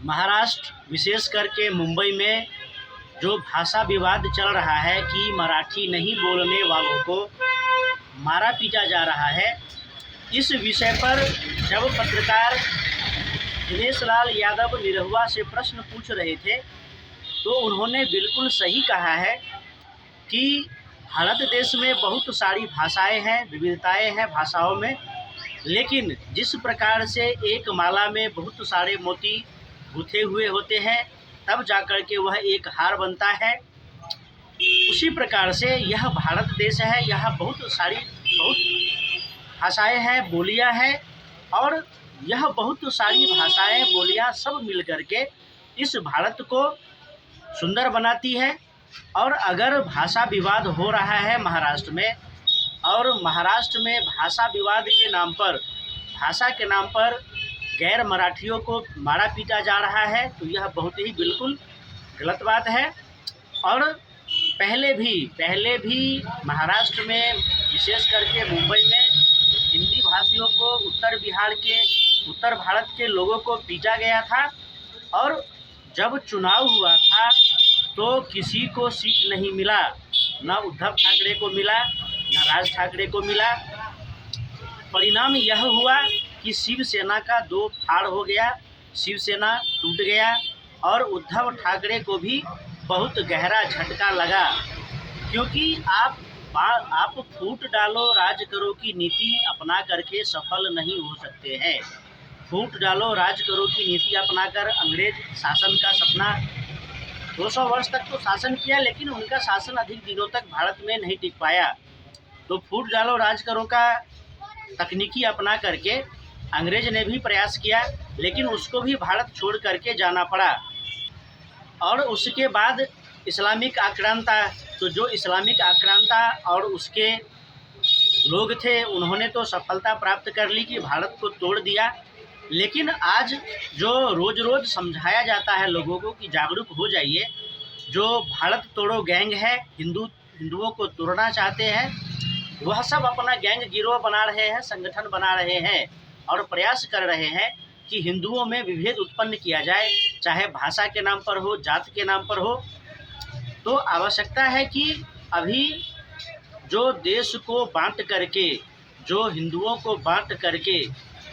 महाराष्ट्र विशेष करके मुंबई में जो भाषा विवाद चल रहा है कि मराठी नहीं बोलने वालों को मारा पीटा जा रहा है, इस विषय पर जब पत्रकार दिनेश लाल यादव निरहुआ से प्रश्न पूछ रहे थे तो उन्होंने बिल्कुल सही कहा है कि भारत देश में बहुत सारी भाषाएं हैं, विविधताएं हैं भाषाओं में, लेकिन जिस प्रकार से एक माला में बहुत सारे मोती गुथे हुए होते हैं तब जाकर के वह एक हार बनता है, उसी प्रकार से यह भारत देश है। यहाँ बहुत भाषाएं हैं, बोलियां हैं, और यह बहुत सारी भाषाएं बोलियां सब मिल कर के इस भारत को सुंदर बनाती है। और अगर भाषा विवाद हो रहा है महाराष्ट्र में, और महाराष्ट्र में भाषा विवाद के नाम पर, भाषा के नाम पर गैर मराठियों को मारा पीटा जा रहा है, तो यह बहुत ही बिल्कुल गलत बात है। और पहले भी महाराष्ट्र में विशेष करके मुंबई में हिंदी भाषियों को, उत्तर भारत के लोगों को पीटा गया था। और जब चुनाव हुआ था तो किसी को सीट नहीं मिला, न उद्धव ठाकरे को मिला, न राज ठाकरे को मिला। परिणाम यह हुआ कि शिवसेना का दो फाड़ हो गया, शिवसेना टूट गया और उद्धव ठाकरे को भी बहुत गहरा झटका लगा, क्योंकि आप फूट डालो राज करो की नीति अपना करके सफल नहीं हो सकते हैं। फूट डालो राज करो की नीति अपनाकर अंग्रेज शासन का सपना 200 वर्ष तक तो शासन किया, लेकिन उनका शासन अधिक दिनों तक भारत में नहीं टिक पाया। तो फूट डालो राज करो का तकनीकी अपना करके अंग्रेज ने भी प्रयास किया, लेकिन उसको भी भारत छोड़ करके जाना पड़ा। और उसके बाद इस्लामिक आक्रांता, तो जो इस्लामिक आक्रांता और उसके लोग थे उन्होंने तो सफलता प्राप्त कर ली कि भारत को तोड़ दिया। लेकिन आज जो रोज़ रोज़ समझाया जाता है लोगों को कि जागरूक हो जाइए, जो भारत तोड़ो गैंग है, हिंदुओं को तोड़ना चाहते हैं, वह सब अपना गैंग गिरोह बना रहे हैं, संगठन बना रहे हैं और प्रयास कर रहे हैं कि हिंदुओं में विभेद उत्पन्न किया जाए, चाहे भाषा के नाम पर हो, जात के नाम पर हो। तो आवश्यकता है कि अभी जो देश को बांट करके, जो हिंदुओं को बांट करके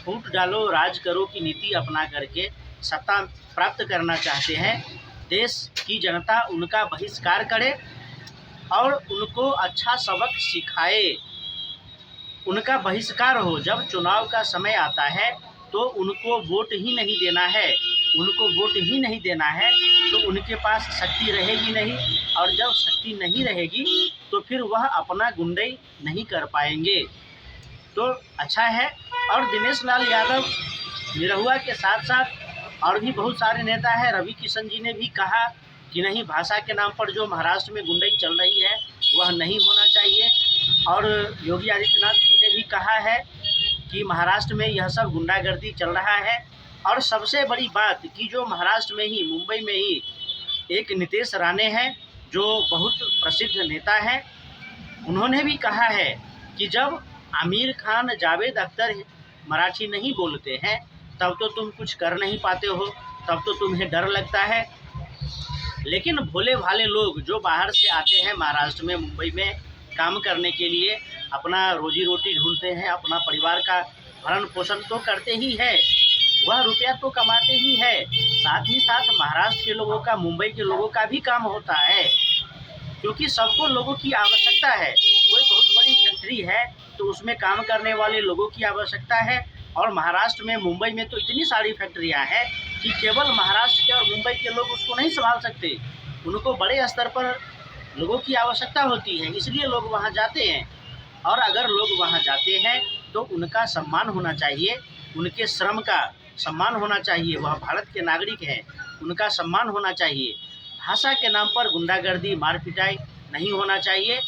फूट डालो राज करो की नीति अपना करके सत्ता प्राप्त करना चाहते हैं, देश की जनता उनका बहिष्कार करे और उनको अच्छा सबक सिखाए, उनका बहिष्कार हो। जब चुनाव का समय आता है तो उनको वोट ही नहीं देना है, उनको वोट ही नहीं देना है, तो उनके पास शक्ति रहेगी नहीं, और जब शक्ति नहीं रहेगी तो फिर वह अपना गुंडाई नहीं कर पाएंगे। तो अच्छा है। और दिनेश लाल यादव निरहुआ के साथ साथ और भी बहुत सारे नेता हैं, रवि किशन जी ने भी कहा कि नहीं, भाषा के नाम पर जो महाराष्ट्र में गुंडाई चल रही है वह नहीं होना चाहिए। और योगी आदित्यनाथ जी ने भी कहा है कि महाराष्ट्र में यह सब गुंडागर्दी चल रहा है। और सबसे बड़ी बात कि जो महाराष्ट्र में ही, मुंबई में ही एक नीतीश राणे हैं जो बहुत प्रसिद्ध नेता हैं, उन्होंने भी कहा है कि जब आमिर खान, जावेद अख्तर मराठी नहीं बोलते हैं तब तो तुम कुछ कर नहीं पाते हो, तब तो तुम्हें डर लगता है। लेकिन भोले भाले लोग जो बाहर से आते हैं महाराष्ट्र में, मुंबई में काम करने के लिए, अपना रोजी रोटी ढूंढते हैं, अपना परिवार का भरण पोषण तो करते ही है, वह रुपया तो कमाते ही है, साथ ही साथ महाराष्ट्र के लोगों का, मुंबई के लोगों का भी काम होता है, क्योंकि सबको लोगों की आवश्यकता है। कोई बहुत बड़ी फैक्ट्री है तो उसमें काम करने वाले लोगों की आवश्यकता है, और महाराष्ट्र में, मुंबई में तो इतनी सारी फैक्ट्रियां हैं कि केवल महाराष्ट्र के और मुंबई के लोग उसको नहीं संभाल सकते, उनको बड़े स्तर पर लोगों की आवश्यकता होती है, इसलिए लोग वहां जाते हैं। और अगर लोग वहां जाते हैं तो उनका सम्मान होना चाहिए, उनके श्रम का सम्मान होना चाहिए, वह भारत के नागरिक हैं, उनका सम्मान होना चाहिए। भाषा के नाम पर गुंडागर्दी, मार पिटाई नहीं होना चाहिए।